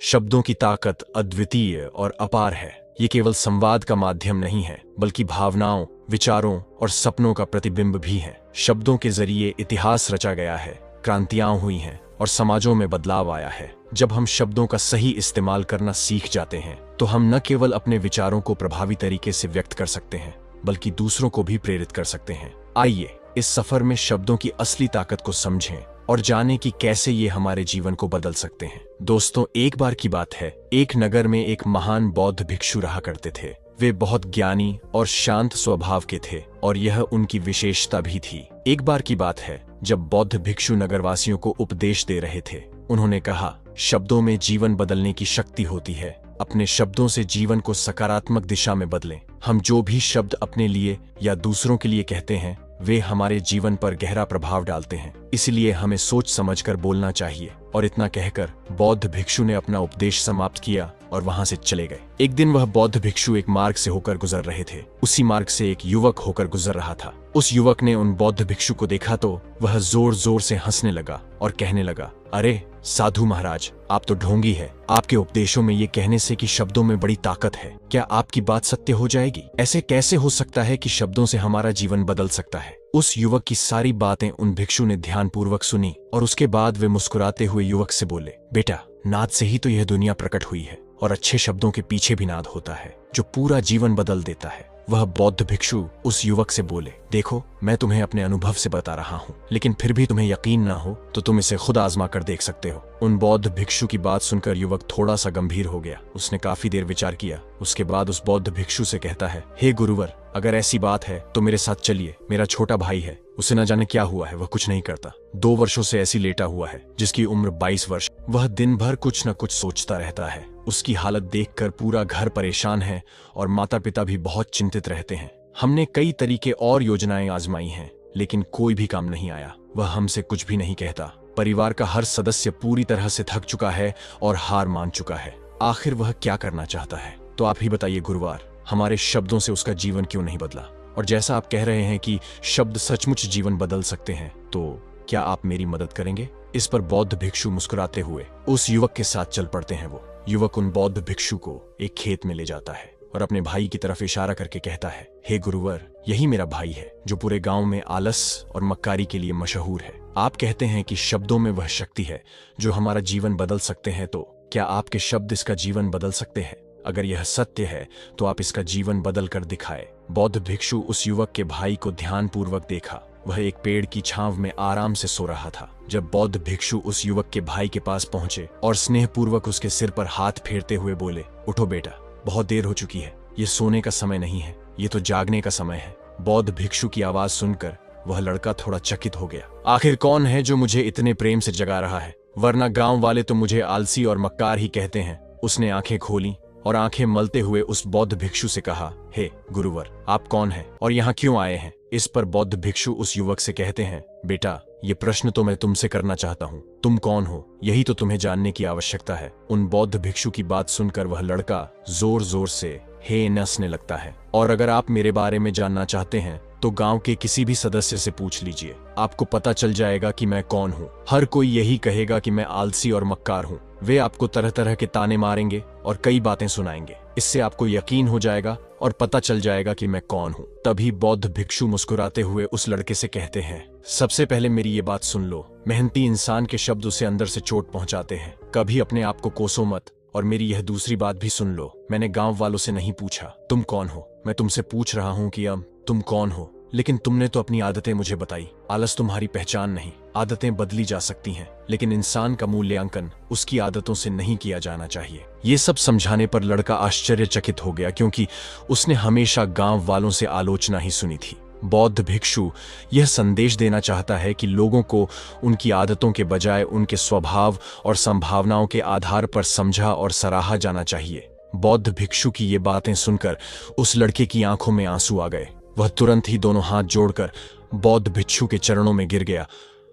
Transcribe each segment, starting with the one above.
शब्दों की ताकत अद्वितीय और अपार है। ये केवल संवाद का माध्यम नहीं है, बल्कि भावनाओं, विचारों और सपनों का प्रतिबिंब भी है। शब्दों के जरिए इतिहास रचा गया है, क्रांतियां हुई हैं और समाजों में बदलाव आया है। जब हम शब्दों का सही इस्तेमाल करना सीख जाते हैं, तो हम न केवल अपने विचारों को प्रभावी तरीके से व्यक्त कर सकते हैं, बल्कि दूसरों को भी प्रेरित कर सकते हैं। आइए इस सफर में शब्दों की असली ताकत को समझें और जानें कि कैसे ये हमारे जीवन को बदल सकते हैं। दोस्तों, एक बार की बात है, एक नगर में एक महान बौद्ध भिक्षु रहा करते थे। वे बहुत ज्ञानी और शांत स्वभाव के थे और यह उनकी विशेषता भी थी। एक बार की बात है, जब बौद्ध भिक्षु नगरवासियों को उपदेश दे रहे थे। उन्होंने कहा, शब्दों में जीवन बदलने की शक्ति होती है। अपने शब्दों से जीवन को सकारात्मक दिशा में बदलें। हम जो भी शब्द अपने लिए या दूसरों के लिए कहते हैं, वे हमारे जीवन पर गहरा प्रभाव डालते हैं। इसलिए हमें सोच समझकर बोलना चाहिए। और इतना कहकर बौद्ध भिक्षु ने अपना उपदेश समाप्त किया और वहां से चले गए। एक दिन वह बौद्ध भिक्षु एक मार्ग से होकर गुजर रहे थे। उसी मार्ग से एक युवक होकर गुजर रहा था। उस युवक ने उन बौद्ध भिक्षु को देखा तो वह जोर जोर से हंसने लगा और कहने लगा, अरे साधु महाराज, आप तो ढोंगी है। आपके उपदेशों में ये कहने से कि शब्दों में बड़ी ताकत है, क्या आपकी बात सत्य हो जाएगी? ऐसे कैसे हो सकता है कि शब्दों से हमारा जीवन बदल सकता है? उस युवक की सारी बातें उन भिक्षु ने ध्यानपूर्वक सुनी और उसके बाद वे मुस्कुराते हुए युवक से बोले, बेटा, नाद से ही तो यह दुनिया प्रकट हुई है और अच्छे शब्दों के पीछे भी नाद होता है जो पूरा जीवन बदल देता है। वह बौद्ध भिक्षु उस युवक से बोले, देखो, मैं तुम्हें अपने अनुभव से बता रहा हूँ, लेकिन फिर भी तुम्हें यकीन ना हो तो तुम इसे खुद आजमा कर देख सकते हो। उन बौद्ध भिक्षु की बात सुनकर युवक थोड़ा सा गंभीर हो गया। उसने काफी देर विचार किया। उसके बाद उस बौद्ध भिक्षु से कहता है, हे गुरुवर, अगर ऐसी बात है तो मेरे साथ चलिए। मेरा छोटा भाई है, उसे न जाने क्या हुआ है, वह कुछ नहीं करता। 2 वर्षों से ऐसी लेटा हुआ है जिसकी उम्र 22 वर्ष। वह दिन भर कुछ न कुछ सोचता रहता है। उसकी हालत देखकर पूरा घर परेशान है और माता पिता भी बहुत चिंतित रहते हैं। हमने कई तरीके और योजनाएं आजमाई हैं, लेकिन कोई भी काम नहीं आया। वह हमसे कुछ भी नहीं कहता। परिवार का हर सदस्य पूरी तरह से थक चुका है और हार मान चुका है। आखिर वह क्या करना चाहता है? तो आप ही बताइए गुरुवार, हमारे शब्दों से उसका जीवन क्यों नहीं बदला? और जैसा आप कह रहे हैं कि शब्द सचमुच जीवन बदल सकते हैं, तो क्या आप मेरी मदद करेंगे? इस पर बौद्ध भिक्षु मुस्कुराते हुए उस युवक के साथ चल पड़ते हैं। वो युवक उन बौद्ध भिक्षु को एक खेत में ले जाता है और अपने भाई की तरफ इशारा करके कहता है, हे गुरुवर, यही मेरा भाई है जो पूरे गांव में आलस और मक्कारी के लिए मशहूर है। आप कहते हैं कि शब्दों में वह शक्ति है जो हमारा जीवन बदल सकते हैं, तो क्या आपके शब्द इसका जीवन बदल सकते हैं? अगर यह सत्य है तो आप इसका जीवन बदल कर दिखाए। बौद्ध भिक्षु उस युवक के भाई को ध्यानपूर्वक देखा। वह एक पेड़ की छांव में आराम से सो रहा था। जब बौद्ध भिक्षु उस युवक के भाई के पास पहुंचे और स्नेहपूर्वक उसके सिर पर हाथ फेरते हुए बोले, उठो बेटा, बहुत देर हो चुकी है। ये सोने का समय नहीं है, ये तो जागने का समय है। बौद्ध भिक्षु की आवाज सुनकर वह लड़का थोड़ा चकित हो गया। आखिर कौन है जो मुझे इतने प्रेम से जगा रहा है? वरना गांव वाले तो मुझे आलसी और मक्कार ही कहते हैं। उसने आंखें खोली और आंखें मलते हुए उस बौद्ध भिक्षु से कहा, हे गुरुवर, आप कौन हैं और यहाँ क्यों आए हैं? इस पर बौद्ध भिक्षु उस युवक से कहते हैं, बेटा, ये प्रश्न तो मैं तुमसे करना चाहता हूँ। तुम कौन हो, यही तो तुम्हें जानने की आवश्यकता है। उन बौद्ध भिक्षु की बात सुनकर वह लड़का जोर जोर से हे नसने लगता है। और अगर आप मेरे बारे में जानना चाहते हैं तो गांव के किसी भी सदस्य से पूछ लीजिए, आपको पता चल जाएगा कि मैं कौन हूँ। हर कोई यही कहेगा कि मैं आलसी और मक्कार हूँ। वे आपको तरह तरह के ताने मारेंगे और कई बातें सुनाएंगे। इससे आपको यकीन हो जाएगा और पता चल जाएगा कि मैं कौन हूँ। तभी बौद्ध भिक्षु मुस्कुराते हुए उस लड़के से कहते हैं, सबसे पहले मेरी ये बात सुन लो। मेहनती इंसान के शब्द उसे अंदर से चोट पहुंचाते हैं। कभी अपने आप को कोसो मत। और मेरी यह दूसरी बात भी सुन लो, मैंने गांव वालों से नहीं पूछा तुम कौन हो। मैं तुमसे पूछ रहा हूँ कि अब तुम कौन हो। लेकिन तुमने तो अपनी आदतें मुझे बताई। आलस तुम्हारी पहचान नहीं। आदतें बदली जा सकती हैं, लेकिन इंसान का मूल्यांकन उसकी आदतों से नहीं किया जाना चाहिए। ये सब समझाने पर लड़का आश्चर्यचकित हो गया, क्योंकि उसने हमेशा गांव वालों से आलोचना ही सुनी थी। बौद्ध भिक्षु यह संदेश देना चाहता है कि लोगों को उनकी आदतों के बजाय उनके स्वभाव और संभावनाओं के आधार पर समझा और सराहा जाना चाहिए। बौद्ध भिक्षु की ये बातें सुनकर उस लड़के की आंखों में आंसू आ गए। वह तुरंत ही दोनों हाथ जोड़कर बौद्ध भिक्षु के चरणों में गिर गया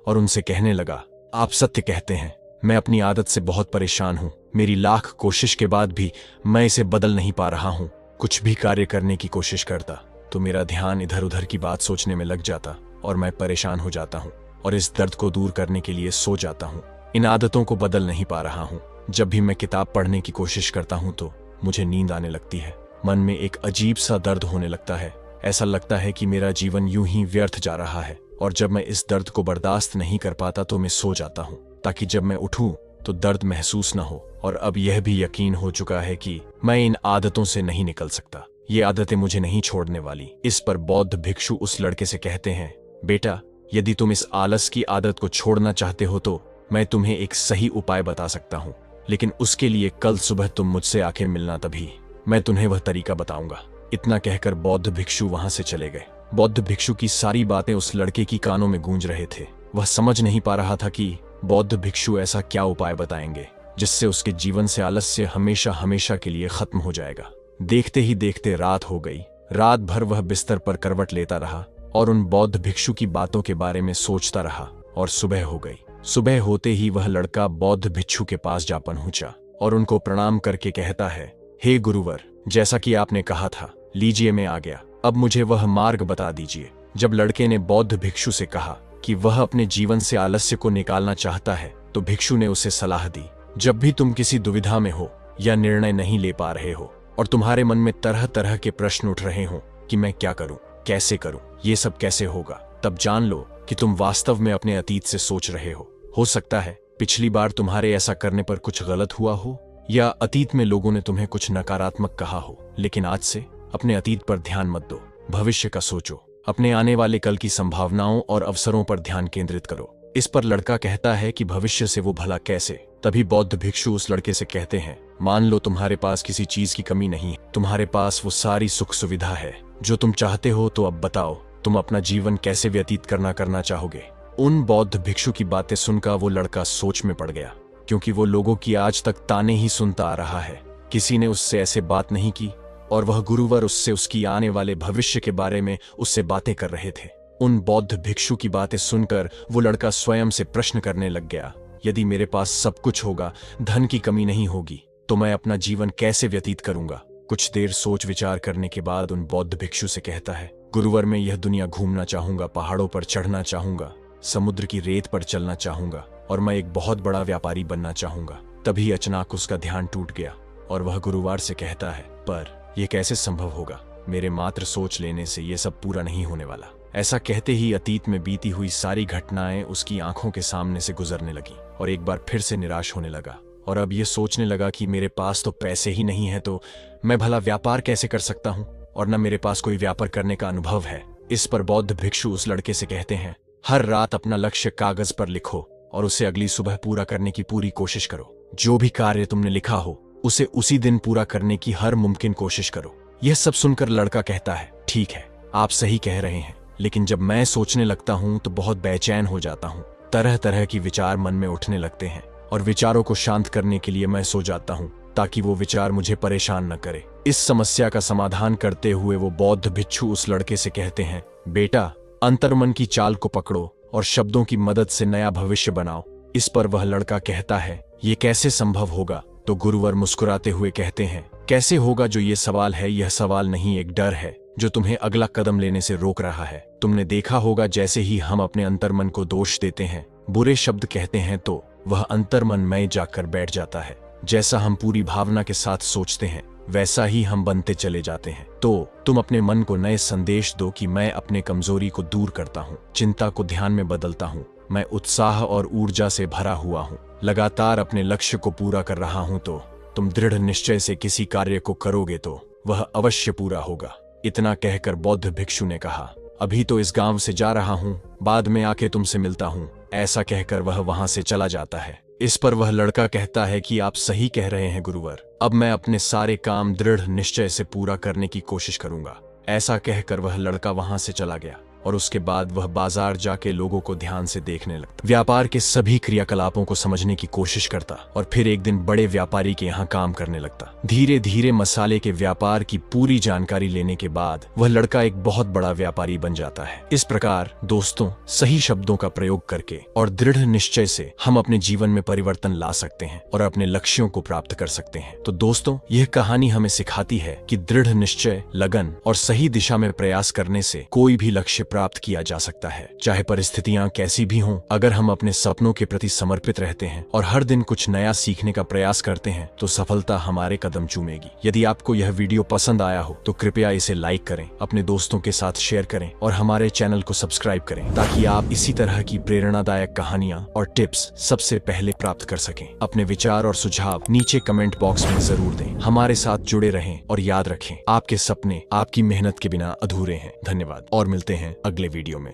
और उनसे कहने लगा, आप सत्य कहते हैं। मैं अपनी आदत से बहुत परेशान हूँ। मेरी लाख कोशिश के बाद भी मैं इसे बदल नहीं पा रहा हूँ। कुछ भी कार्य करने की कोशिश करता तो मेरा ध्यान इधर उधर की बात सोचने में लग जाता और मैं परेशान हो जाता हूँ और इस दर्द को दूर करने के लिए सो जाता हूँ। इन आदतों को बदल नहीं पा रहा हूँ। जब भी मैं किताब पढ़ने की कोशिश करता हूँ तो मुझे नींद आने लगती है। मन में एक अजीब सा दर्द होने लगता है। ऐसा लगता है कि मेरा जीवन यूं ही व्यर्थ जा रहा है। और जब मैं इस दर्द को बर्दाश्त नहीं कर पाता तो मैं सो जाता हूँ, ताकि जब मैं उठूं तो दर्द महसूस न हो। और अब यह भी यकीन हो चुका है कि मैं इन आदतों से नहीं निकल सकता। ये आदतें मुझे नहीं छोड़ने वाली। इस पर बौद्ध भिक्षु उस लड़के से कहते हैं, बेटा, यदि तुम इस आलस की आदत को छोड़ना चाहते हो तो मैं तुम्हें एक सही उपाय बता सकता हूँ, लेकिन उसके लिए कल सुबह तुम मुझसे आके मिलना, तभी मैं तुम्हें वह तरीका बताऊंगा। इतना कहकर बौद्ध भिक्षु वहां से चले गए। बौद्ध भिक्षु की सारी बातें उस लड़के की कानों में गूंज रहे थे। वह समझ नहीं पा रहा था कि बौद्ध भिक्षु ऐसा क्या उपाय बताएंगे जिससे उसके जीवन से आलस्य हमेशा हमेशा के लिए खत्म हो जाएगा। देखते ही देखते रात हो गई। रात भर वह बिस्तर पर करवट लेता रहा और उन बौद्ध भिक्षु की बातों के बारे में सोचता रहा। और सुबह हो गई। सुबह होते ही वह लड़का बौद्ध भिक्षु के पास जा पहुंचा और उनको प्रणाम करके कहता है, हे गुरुवर, जैसा कि आपने कहा था, लीजिए मैं आ गया। अब मुझे वह मार्ग बता दीजिए। जब लड़के ने बौद्ध भिक्षु से कहा कि वह अपने जीवन से आलस्य को निकालना चाहता है तो भिक्षु ने उसे सलाह दी, जब भी तुम किसी दुविधा में हो या निर्णय नहीं ले पा रहे हो और तुम्हारे मन में तरह तरह के प्रश्न उठ रहे हो कि मैं क्या करूं, कैसे करूं, ये सब कैसे होगा, तब जान लो कि तुम वास्तव में अपने अतीत से सोच रहे हो। हो सकता है पिछली बार तुम्हारे ऐसा करने पर कुछ गलत हुआ हो या अतीत में लोगों ने तुम्हें कुछ नकारात्मक कहा हो, लेकिन आज से अपने अतीत पर ध्यान मत दो, भविष्य का सोचो। अपने आने वाले कल की संभावनाओं और अवसरों पर ध्यान केंद्रित करो। इस पर लड़का कहता है कि भविष्य से वो भला कैसे। तभी बौद्ध भिक्षु उस लड़के से कहते हैं, मान लो तुम्हारे पास किसी चीज की कमी नहीं है, तुम्हारे पास वो सारी सुख सुविधा है जो तुम चाहते हो, तो अब बताओ तुम अपना जीवन कैसे व्यतीत करना चाहोगे। उन बौद्ध भिक्षु की बातें सुनकर वो लड़का सोच में पड़ गया, क्योंकि वो लोगों की आज तक ताने ही सुनता आ रहा है। किसी ने उससे ऐसे बात नहीं की और वह गुरुवर उससे उसकी आने वाले भविष्य के बारे में उससे बातें कर रहे थे। उन बौद्ध भिक्षु की बातें सुनकर वो लड़का स्वयं से प्रश्न करने लग गया, यदि मेरे पास सब कुछ होगा, धन की कमी नहीं होगी, तो मैं अपना जीवन कैसे व्यतीत करूंगा। कुछ देर सोच विचार करने के बाद उन बौद्ध भिक्षु से कहता है, गुरुवर, मैं यह दुनिया घूमना चाहूंगा, पहाड़ों पर चढ़ना चाहूंगा, समुद्र की रेत पर चलना चाहूंगा और मैं एक बहुत बड़ा व्यापारी बनना चाहूंगा। तभी अचानक उसका ध्यान टूट गया और वह गुरुवार से कहता है, पर यह कैसे संभव होगा, मेरे मात्र सोच लेने से यह सब पूरा नहीं होने वाला। ऐसा कहते ही अतीत में बीती हुई सारी घटनाएं उसकी आंखों के सामने से गुजरने लगी और एक बार फिर से निराश होने लगा। और अब ये सोचने लगा कि मेरे पास तो पैसे ही नहीं है, तो मैं भला व्यापार कैसे कर सकता हूँ, और न मेरे पास कोई व्यापार करने का अनुभव है। इस पर बौद्ध भिक्षु उस लड़के से कहते हैं, हर रात अपना लक्ष्य कागज पर लिखो और उसे अगली सुबह पूरा करने की पूरी कोशिश करो। जो भी कार्य तुमने लिखा हो उसे उसी दिन पूरा करने की हर मुमकिन कोशिश करो। यह सब सुनकर लड़का कहता है, ठीक है, आप सही कह रहे हैं, लेकिन जब मैं सोचने लगता हूँ तो बहुत बेचैन हो जाता हूँ। तरह तरह की विचार मन में उठने लगते हैं और विचारों को शांत करने के लिए मैं सो जाता हूँ, ताकि वो विचार मुझे परेशान न करे। इस समस्या का समाधान करते हुए वो बौद्ध भिक्षु उस लड़के से कहते हैं, बेटा, अंतर्मन की चाल को पकड़ो और शब्दों की मदद से नया भविष्य बनाओ। इस पर वह लड़का कहता है, ये कैसे संभव होगा। तो गुरुवर मुस्कुराते हुए कहते हैं, कैसे होगा जो ये सवाल है, यह सवाल नहीं, एक डर है जो तुम्हें अगला कदम लेने से रोक रहा है। तुमने देखा होगा जैसे ही हम अपने अंतर्मन को दोष देते हैं, बुरे शब्द कहते हैं, तो वह अंतर्मन में जाकर बैठ जाता है। जैसा हम पूरी भावना के साथ सोचते हैं वैसा ही हम बनते चले जाते हैं। तो तुम अपने मन को नए संदेश दो कि मैं अपने कमजोरी को दूर करता हूँ, चिंता को ध्यान में बदलता हूँ, मैं उत्साह और ऊर्जा से भरा हुआ हूँ, लगातार अपने लक्ष्य को पूरा कर रहा हूँ। तो तुम दृढ़ निश्चय से किसी कार्य को करोगे तो वह अवश्य पूरा होगा। इतना कहकर बौद्ध भिक्षु ने कहा, अभी तो इस गांव से जा रहा हूँ, बाद में आके तुमसे मिलता हूँ। ऐसा कहकर वह वहां से चला जाता है। इस पर वह लड़का कहता है कि आप सही कह रहे हैं गुरुवर, अब मैं अपने सारे काम दृढ़ निश्चय से पूरा करने की कोशिश करूंगा। ऐसा कहकर वह लड़का वहां से चला गया और उसके बाद वह बाजार जाके लोगों को ध्यान से देखने लगता, व्यापार के सभी क्रियाकलापों को समझने की कोशिश करता और फिर एक दिन बड़े व्यापारी के यहाँ काम करने लगता। धीरे धीरे मसाले के व्यापार की पूरी जानकारी लेने के बाद वह लड़का एक बहुत बड़ा व्यापारी बन जाता है। इस प्रकार दोस्तों, सही शब्दों का प्रयोग करके और दृढ़ निश्चय से हम अपने जीवन में परिवर्तन ला सकते हैं और अपने लक्ष्यों को प्राप्त कर सकते हैं। तो दोस्तों, यह कहानी हमें सिखाती है कि दृढ़ निश्चय, लगन और सही दिशा में प्रयास करने से कोई भी लक्ष्य प्राप्त किया जा सकता है। चाहे परिस्थितियां कैसी भी हों, अगर हम अपने सपनों के प्रति समर्पित रहते हैं और हर दिन कुछ नया सीखने का प्रयास करते हैं तो सफलता हमारे कदम चूमेगी। यदि आपको यह वीडियो पसंद आया हो तो कृपया इसे लाइक करें, अपने दोस्तों के साथ शेयर करें और हमारे चैनल को सब्सक्राइब करें ताकि आप इसी तरह की प्रेरणादायक कहानियां और टिप्स सबसे पहले प्राप्त कर सकें। अपने विचार और सुझाव नीचे कमेंट बॉक्स में जरूर दें। हमारे साथ जुड़े रहें और याद रखें, आपके सपने आपकी मेहनत के बिना अधूरे हैं। धन्यवाद और मिलते हैं अगले वीडियो में।